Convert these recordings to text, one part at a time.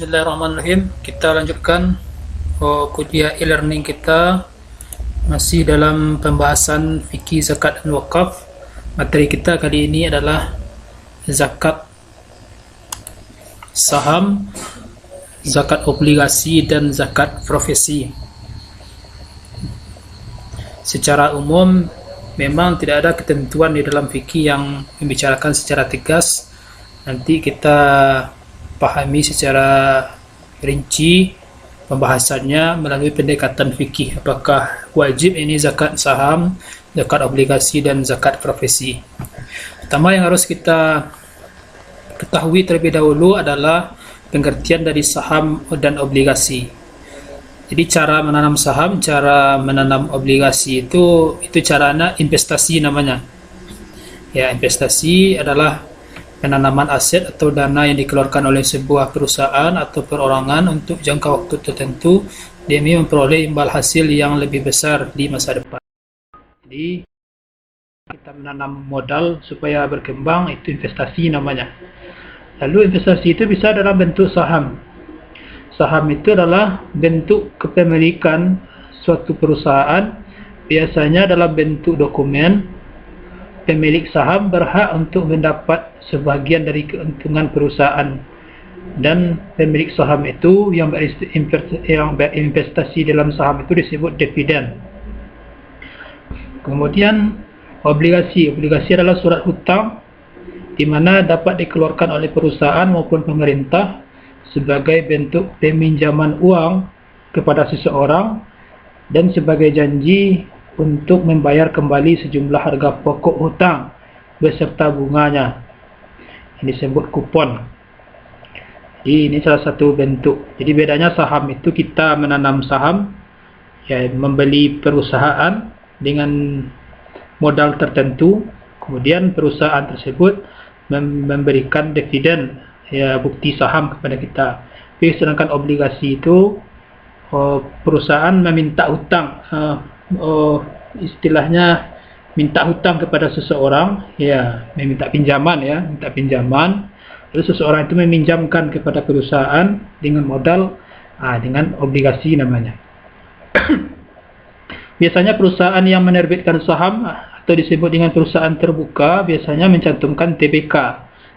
Bismillahirrahmanirrahim. Kita lanjutkan kuliah e-learning kita, masih dalam pembahasan fikih zakat dan wakaf. Materi kita kali ini adalah zakat saham, zakat obligasi dan zakat profesi. Secara umum memang tidak ada ketentuan di dalam fikih yang membicarakan secara tegas. Nanti kita pahami secara rinci pembahasannya melalui pendekatan fikih. Apakah wajib ini zakat saham, zakat obligasi dan zakat profesi? Pertama yang harus kita ketahui terlebih dahulu adalah pengertian dari saham dan obligasi. Jadi cara menanam saham, cara menanam obligasi itu caranya investasi namanya. Ya, investasi adalah penanaman aset atau dana yang dikeluarkan oleh sebuah perusahaan atau perorangan untuk jangka waktu tertentu demi memperoleh imbal hasil yang lebih besar di masa depan. Jadi kita menanam modal supaya berkembang, itu investasi namanya. Lalu investasi itu bisa dalam bentuk saham. Saham itu adalah bentuk kepemilikan suatu perusahaan, biasanya dalam bentuk dokumen. Pemilik saham berhak untuk mendapat sebahagian dari keuntungan perusahaan, dan pemilik saham itu yang berinvestasi dalam saham itu disebut dividen. Kemudian obligasi adalah surat hutang di mana dapat dikeluarkan oleh perusahaan maupun pemerintah sebagai bentuk peminjaman uang kepada seseorang dan sebagai janji untuk membayar kembali sejumlah harga pokok hutang beserta bunganya. Ini disebut kupon. Jadi ini salah satu bentuk. Jadi bedanya saham itu kita menanam saham, ya, membeli perusahaan dengan modal tertentu, kemudian perusahaan tersebut memberikan dividen, ya, bukti saham kepada kita. Tapi sedangkan obligasi itu perusahaan meminta hutang, istilahnya minta hutang kepada seseorang, ya, meminta pinjaman, ya, minta pinjaman. Lalu seseorang itu meminjamkan kepada perusahaan dengan modal, dengan obligasi namanya. Biasanya perusahaan yang menerbitkan saham atau disebut dengan perusahaan terbuka biasanya mencantumkan TBK.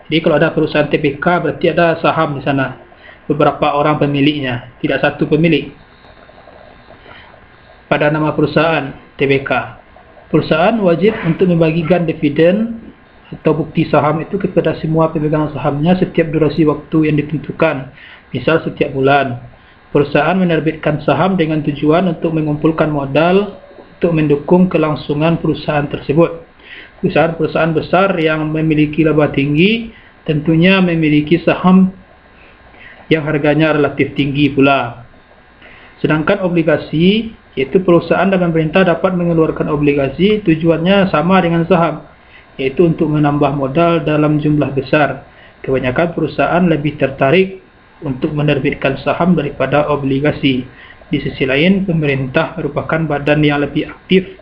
Jadi kalau ada perusahaan TBK berarti ada saham di sana, beberapa orang pemiliknya, tidak satu pemilik pada nama perusahaan TBK. Perusahaan wajib untuk membagikan dividen atau bukti saham itu kepada semua pemegang sahamnya setiap durasi waktu yang ditentukan, misal setiap bulan. Perusahaan menerbitkan saham dengan tujuan untuk mengumpulkan modal untuk mendukung kelangsungan perusahaan tersebut. Perusahaan-perusahaan besar yang memiliki laba tinggi tentunya memiliki saham yang harganya relatif tinggi pula. Sedangkan obligasi, yaitu perusahaan dan pemerintah dapat mengeluarkan obligasi, tujuannya sama dengan saham, yaitu untuk menambah modal dalam jumlah besar. Kebanyakan perusahaan lebih tertarik untuk menerbitkan saham daripada obligasi. Di sisi lain, pemerintah merupakan badan yang lebih aktif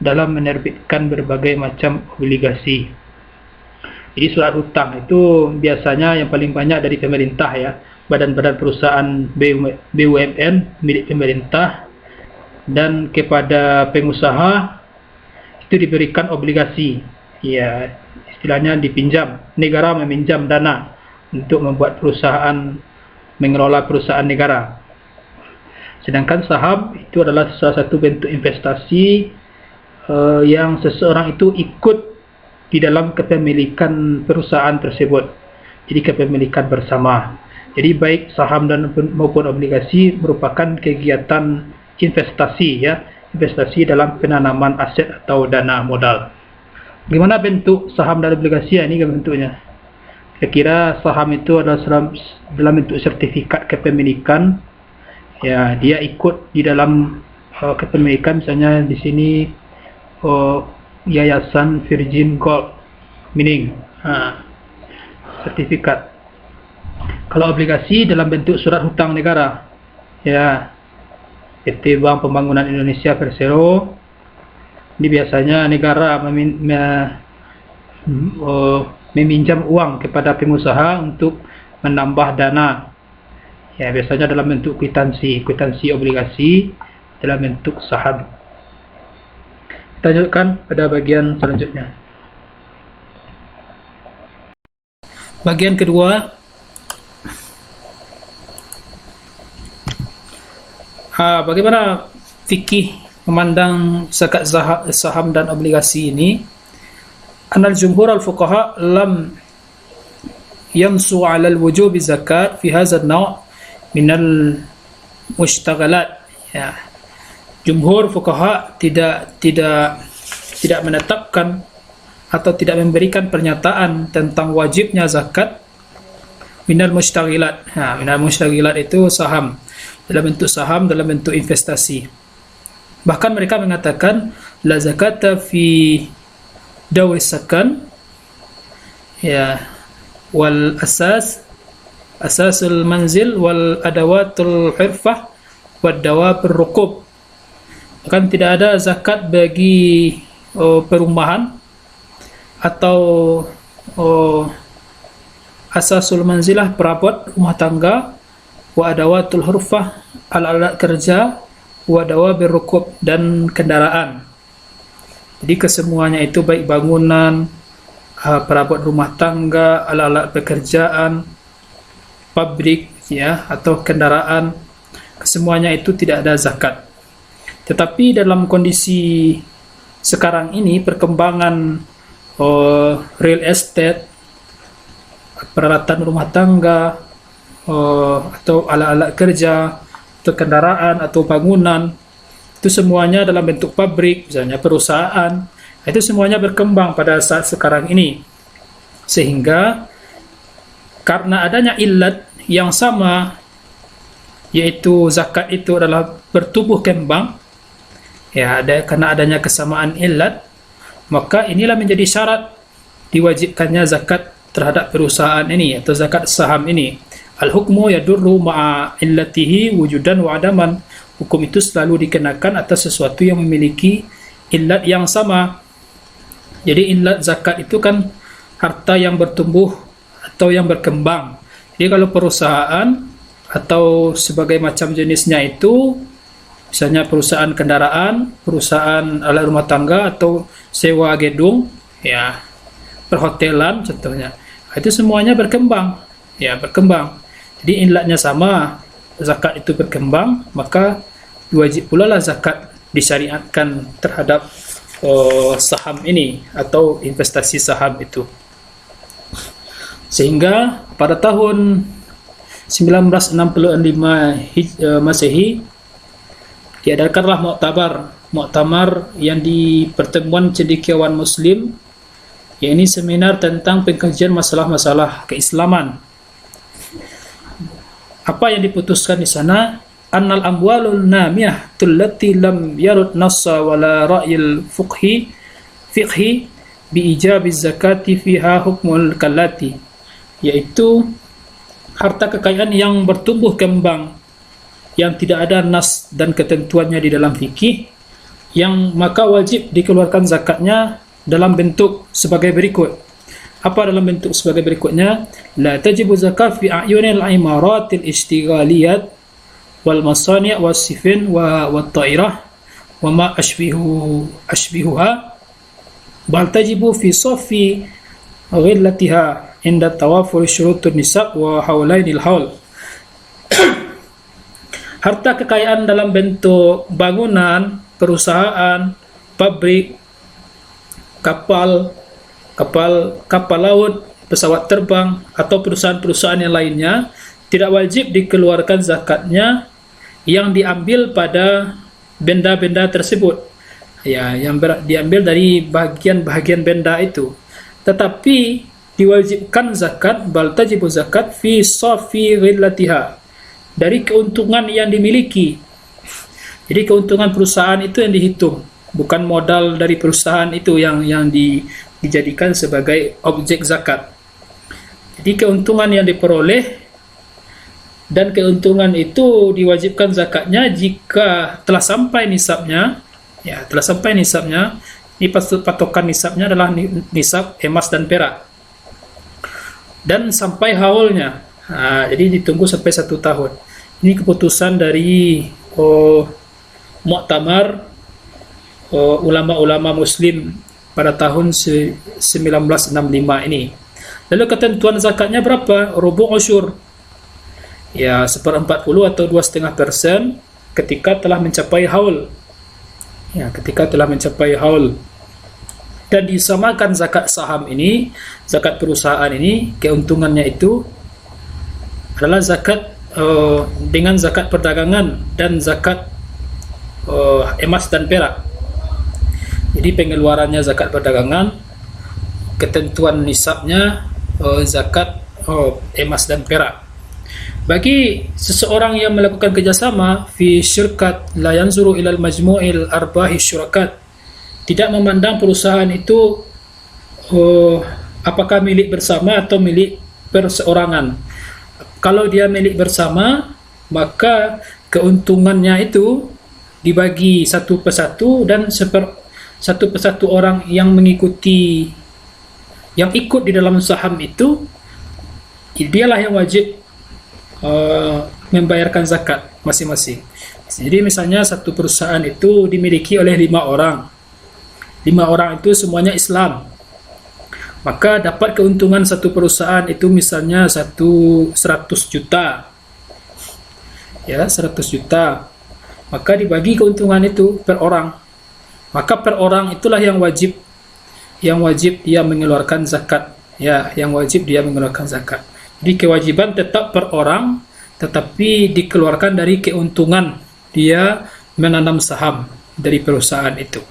dalam menerbitkan berbagai macam obligasi. Jadi surat hutang itu biasanya yang paling banyak dari pemerintah, ya, badan-badan perusahaan BUMN milik pemerintah, dan kepada pengusaha itu diberikan obligasi, ya, istilahnya dipinjam. Negara meminjam dana untuk membuat perusahaan, mengelola perusahaan negara. Sedangkan saham itu adalah salah satu bentuk investasi yang seseorang itu ikut di dalam kepemilikan perusahaan tersebut. Jadi kepemilikan bersama. Jadi baik saham dan maupun obligasi merupakan kegiatan investasi, ya, investasi dalam penanaman aset atau dana modal. Gimana bentuk saham dan obligasi? Ini bentuknya. Kira-kira saham itu adalah dalam bentuk sertifikat kepemilikan, ya, dia ikut di dalam kepemilikan. Misalnya di sini Yayasan Virgin Gold Mining, sertifikat. Kalau obligasi dalam bentuk surat hutang negara, ya, PT Bank Pembangunan Indonesia Persero. Ini biasanya negara meminjam uang kepada pengusaha untuk menambah dana, Ya, biasanya dalam bentuk kwitansi obligasi dalam bentuk saham. Kita lanjutkan pada bagian selanjutnya. Bagian kedua, bagaimana fikih memandang zakat saham dan obligasi ini? Anal jumhur al-fuqaha lam yansu 'ala al-wujub zakat fi hadha an-naw' min al-mushtaghalat. Ya. Jumhur fuqaha tidak menetapkan atau tidak memberikan pernyataan tentang wajibnya zakat minal mushtaghilat. Minal mushtaghilat itu saham, dalam bentuk investasi. Bahkan mereka mengatakan la zakata fi dawi sakan, ya, wal asasul manzil wal adawatul hirfah wad dawabir ruqub. Bahkan tidak ada zakat bagi perumahan atau asasul manzilah, perabot rumah tangga, wa adawatul hurfah, alat-alat kerja, wa dawabir rukub, dan kendaraan. Jadi kesemuanya itu baik bangunan, perabot rumah tangga, alat-alat pekerjaan, pabrik, ya, atau kendaraan, kesemuanya itu tidak ada zakat. Tetapi dalam kondisi sekarang ini, perkembangan real estate, peralatan rumah tangga, atau alat-alat kerja, atau kendaraan, atau bangunan, itu semuanya dalam bentuk pabrik, misalnya perusahaan, itu semuanya berkembang pada saat sekarang ini. Sehingga karena adanya illat yang sama, yaitu zakat itu adalah bertumbuh kembang, ya, karena adanya kesamaan illat, maka inilah menjadi syarat diwajibkannya zakat terhadap perusahaan ini atau zakat saham ini. Al-hukmu yadurru ma'a illatihi wujudan wa adaman. Hukum itu selalu dikenakan atas sesuatu yang memiliki illat yang sama. Jadi illat zakat itu kan harta yang bertumbuh atau yang berkembang. Jadi kalau perusahaan atau sebagai macam jenisnya itu, misalnya perusahaan kendaraan, perusahaan alat rumah tangga, atau sewa gedung, ya, perhotelan contohnya, itu semuanya berkembang, ya, berkembang. Jadi illatnya sama, zakat itu berkembang, maka wajib pula lah zakat disyariatkan terhadap saham ini atau investasi saham itu. Sehingga pada tahun 1965 Masehi diadakanlah muktamar yang di pertemuan cendekiawan muslim, yakni seminar tentang pengkajian masalah-masalah keislaman. Apa yang diputuskan di sana? Annal amwalul namiyah tullati lam yarud nassa wala ra'yil fiqhi bi ijabiz zakati fiha hukmul kallati, yaitu harta kekayaan yang bertumbuh kembang yang tidak ada nas dan ketentuannya di dalam fikih, yang maka wajib dikeluarkan zakatnya dalam bentuk sebagai berikut. Apa dalam bentuk sebagai berikutnya? La tajibu zakat fi a'yunil imaratil ishtighaliyat wal masani' was sifin wa ta'irah wa ma ashbihuha, bal tajibu fi safi ghillatiha inda tawafur syurutun nisab wa haulainil haul. Harta kekayaan dalam bentuk bangunan, perusahaan, pabrik, kapal laut, pesawat terbang, atau perusahaan-perusahaan yang lainnya tidak wajib dikeluarkan zakatnya yang diambil pada benda-benda tersebut, ya, yang diambil dari bagian-bagian benda itu. Tetapi diwajibkan zakat, bal tajibu zakat fi safi ghillatiha, dari keuntungan yang dimiliki. Jadi keuntungan perusahaan itu yang dihitung, bukan modal dari perusahaan itu yang dijadikan sebagai objek zakat. Jadi keuntungan yang diperoleh, dan keuntungan itu diwajibkan zakatnya jika telah sampai nisabnya, ya, telah sampai nisabnya. Ini patokan nisabnya adalah nisab emas dan perak, dan sampai haulnya. Jadi ditunggu sampai 1 tahun. Ini keputusan dari Muktamar ulama-ulama Muslim pada tahun 1965 ini. Lalu ketentuan zakatnya berapa? Rubu' usyur. Ya, 1/40 atau 2,5% ketika telah mencapai haul. Ya, ketika telah mencapai haul. Dan disamakan zakat saham ini, zakat perusahaan ini, keuntungannya itu adalah zakat dengan zakat perdagangan dan zakat emas dan perak. Jadi pengeluarannya zakat perdagangan, ketentuan nisabnya zakat emas dan perak. Bagi seseorang yang melakukan kerjasama fi syirkat la yanzuru ilal majmu'il arbahi syurakat, tidak memandang perusahaan itu apakah milik bersama atau milik perseorangan. Kalau dia milik bersama, maka keuntungannya itu dibagi satu persatu, dan satu persatu orang yang mengikuti, yang ikut di dalam saham itu, dialah yang wajib membayarkan zakat masing-masing. Jadi misalnya satu perusahaan itu dimiliki oleh 5 orang. 5 orang itu semuanya Islam. Maka dapat keuntungan satu perusahaan itu misalnya 100 juta. Ya, 100 juta. Maka dibagi keuntungan itu per orang. Maka per orang itulah yang wajib dia mengeluarkan zakat. Ya, yang wajib dia mengeluarkan zakat. Jadi kewajiban tetap per orang, tetapi dikeluarkan dari keuntungan dia menanam saham dari perusahaan itu.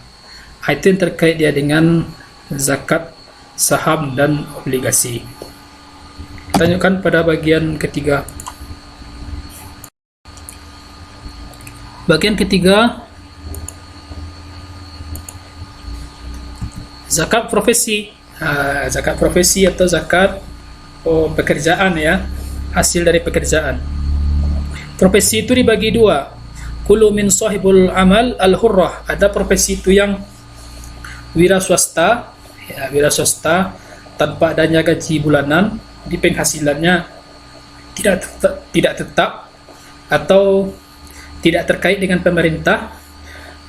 Itu yang terkait dia dengan zakat saham dan obligasi. Tanyakan pada bagian ketiga. Bagian ketiga, zakat profesi. Zakat profesi atau zakat pekerjaan, ya, hasil dari pekerjaan. Profesi itu dibagi 2. Kullu min sahibul amal al-hurrah. Ada profesi itu yang wira swasta, ya, wira swasta tanpa adanya gaji bulanan, di penghasilannya tidak tetap atau tidak terkait dengan pemerintah.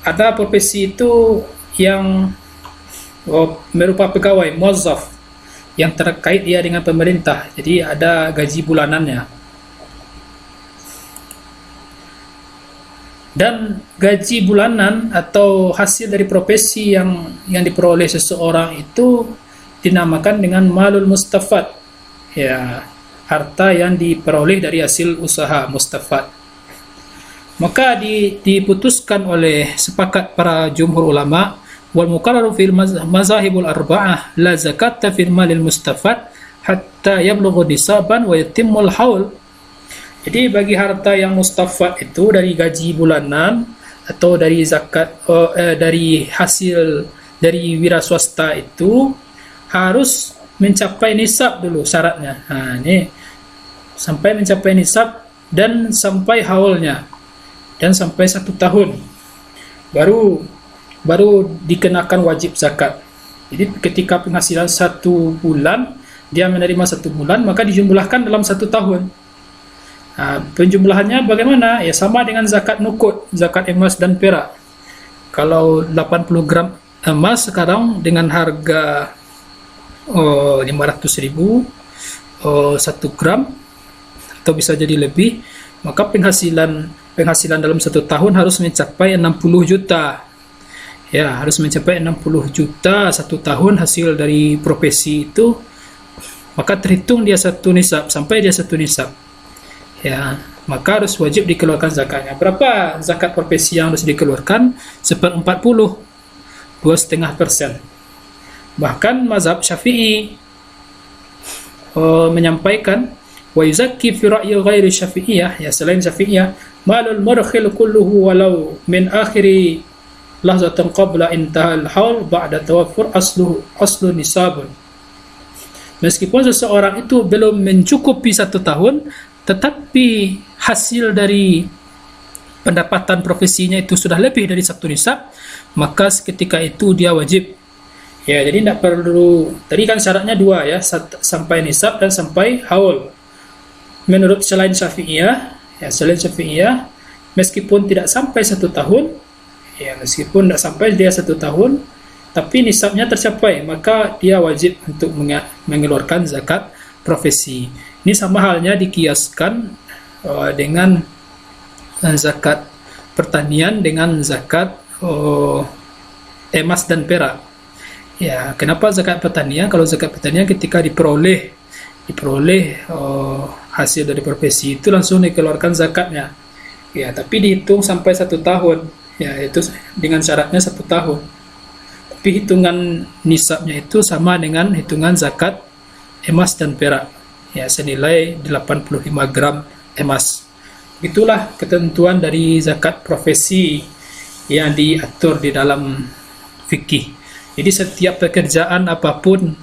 Ada profesi itu yang berupa pegawai, muazzaf, yang terkait dia dengan pemerintah, jadi ada gaji bulanannya. Dan gaji bulanan atau hasil dari profesi yang diperoleh seseorang itu dinamakan dengan malul mustafad, ya, harta yang diperoleh dari hasil usaha, mustafad. Maka diputuskan oleh sepakat para jumhur ulama, wal muqarraru fil mazahibul arba'ah la zakata fil malil mustafad hatta yablughu nisaban wa yatimmul haul. Jadi bagi harta yang mustafad itu dari gaji bulanan atau dari zakat dari hasil dari wira swasta itu harus mencapai nisab dulu syaratnya. Ini sampai mencapai nisab dan sampai haulnya, dan sampai 1 tahun baru dikenakan wajib zakat. Jadi ketika penghasilan 1 bulan, dia menerima 1 bulan, maka dijumlahkan dalam 1 tahun. Penjumlahannya bagaimana? Ya, sama dengan zakat nukut, zakat emas dan perak. Kalau 80 gram emas sekarang dengan harga 500.000 1 gram, atau bisa jadi lebih, maka penghasilan dalam 1 tahun harus mencapai 60 juta. Ya, harus mencapai 60 juta 1 tahun hasil dari profesi itu, maka terhitung dia 1 nisab, sampai dia 1 nisab. Ya, maka harus wajib dikeluarkan zakatnya. Berapa zakat profesi yang harus dikeluarkan? 1/40, 2,5%. Bahkan mazhab Syafi'i menyampaikan wa yuzakki fi ra'yi ghairi Syafi'iyah, ya, selain Syafi'iyah, malul murkhil kulluhu walau min akhiri lahzatan qabla intahal haul ba'da tawaffur aslu nisabun. Meskipun seseorang itu belum mencukupi 1 tahun, tetapi hasil dari pendapatan profesinya itu sudah lebih dari 1 nisab, maka ketika itu dia wajib. Ya, jadi tidak perlu, tadi kan syaratnya 2, ya, sampai nisab dan sampai haul. menurut selain Syafi'iyah, ya selain Syafi'iyah, meskipun tidak sampai 1 tahun, ya meskipun tidak sampai dia 1 tahun, tapi nisabnya tercapai, maka dia wajib untuk mengeluarkan zakat profesi. Ini sama halnya dikiaskan dengan zakat pertanian dengan zakat emas dan perak. Ya, kenapa zakat pertanian? Kalau zakat pertanian ketika diperoleh hasil dari profesi itu langsung dikeluarkan zakatnya. Ya, tapi dihitung sampai 1 tahun. Ya, itu dengan syaratnya 1 tahun. Tapi hitungan nisabnya itu sama dengan hitungan zakat emas dan perak. Ya, senilai 85 gram emas. Itulah ketentuan dari zakat profesi yang diatur di dalam fikih. Jadi setiap pekerjaan apapun,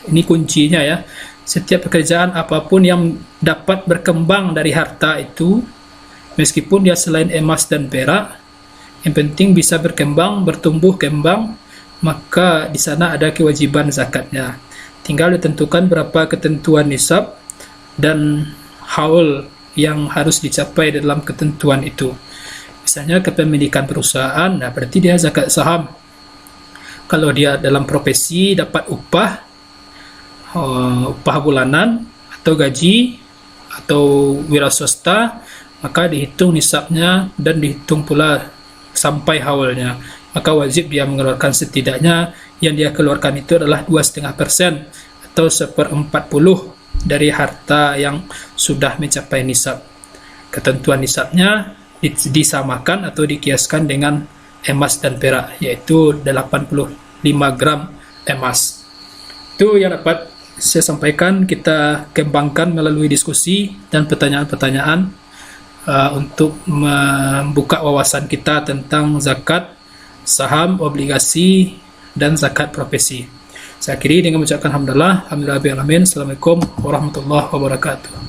ini kuncinya ya, setiap pekerjaan apapun yang dapat berkembang dari harta itu, meskipun dia selain emas dan perak, yang penting bisa berkembang, bertumbuh kembang, maka di sana ada kewajiban zakatnya. Tinggal ditentukan berapa ketentuan nisab dan haul yang harus dicapai dalam ketentuan itu. Misalnya kepemilikan perusahaan, nah berarti dia zakat saham. Kalau dia dalam profesi dapat upah bulanan atau gaji atau wira swasta, maka dihitung nisabnya dan dihitung pula sampai haulnya. Maka wajib dia mengeluarkan setidaknya yang dia keluarkan itu adalah 2,5% atau 1/40 dari harta yang sudah mencapai nisab. Ketentuan nisabnya disamakan atau dikiaskan dengan emas dan perak, yaitu 85 gram emas. Itu yang dapat saya sampaikan, kita kembangkan melalui diskusi dan pertanyaan-pertanyaan untuk membuka wawasan kita tentang zakat saham, obligasi, dan zakat profesi. Saya akhiri dengan mengucapkan alhamdulillah, alhamdulillah. Assalamualaikum warahmatullahi wabarakatuh.